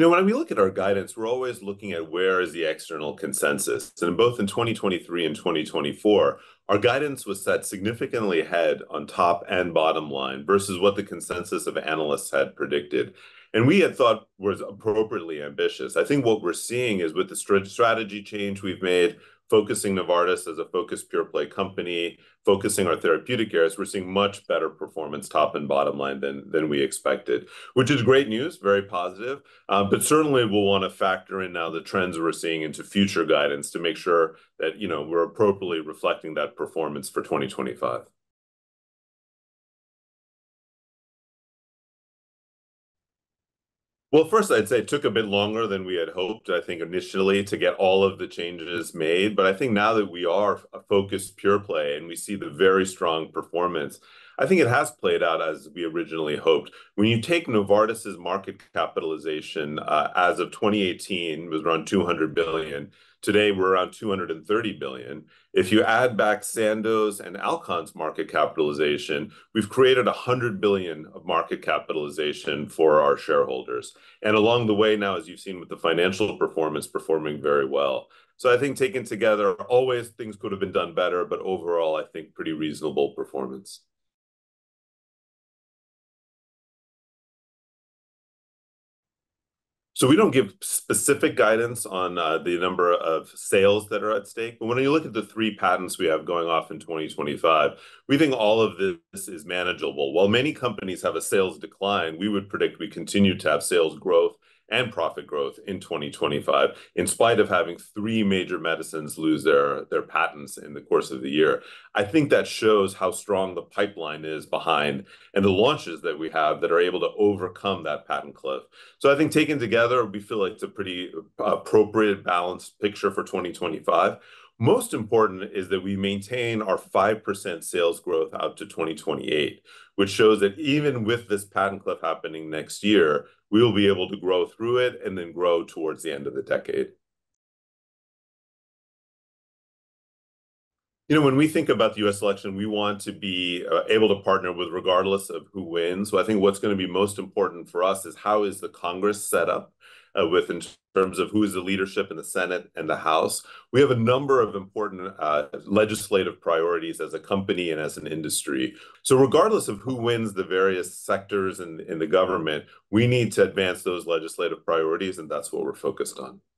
When we look at our guidance, we're always looking at where is the external consensus. And both in 2023 and 2024, our guidance was set significantly ahead on top and bottom line versus what the consensus of analysts had predicted. And we had thought was appropriately ambitious. I think what we're seeing is with the strategy change we've made, focusing Novartis as a focused pure play company, focusing our therapeutic areas, we're seeing much better performance top and bottom line than we expected, which is great news, very positive. But certainly we'll want to factor in now the trends we're seeing into future guidance to make sure that, we're appropriately reflecting that performance for 2025. Well, first, I'd say it took a bit longer than we had hoped, I think, initially to get all of the changes made. But I think now that we are a focused pure play and we see the very strong performance, I think it has played out as we originally hoped. When you take Novartis's market capitalization as of 2018, it was around 200 billion. Today, we're around 230 billion. If you add back Sandoz and Alcon's market capitalization, we've created 100 billion of market capitalization for our shareholders. And along the way now, as you've seen with the financial performance, performing very well. So I think taken together, always things could have been done better, but overall, I think pretty reasonable performance. So we don't give specific guidance on the number of sales that are at stake. But when you look at the three patents we have going off in 2025, we think all of this is manageable. While many companies have a sales decline, we would predict we continue to have sales growth and profit growth in 2025, in spite of having three major medicines lose their patents in the course of the year. I think that shows how strong the pipeline is behind and the launches that we have that are able to overcome that patent cliff. So I think taken together, we feel like it's a pretty appropriate, balanced picture for 2025. Most important is that we maintain our 5% sales growth out to 2028, which shows that even with this patent cliff happening next year, we will be able to grow through it and then grow towards the end of the decade. When we think about the US election, we want to be able to partner with regardless of who wins. So I think what's going to be most important for us is how is the Congress set up with in terms of who is the leadership in the Senate and the House. We have a number of important legislative priorities as a company and as an industry. So regardless of who wins the various sectors in the government, we need to advance those legislative priorities, and that's what we're focused on.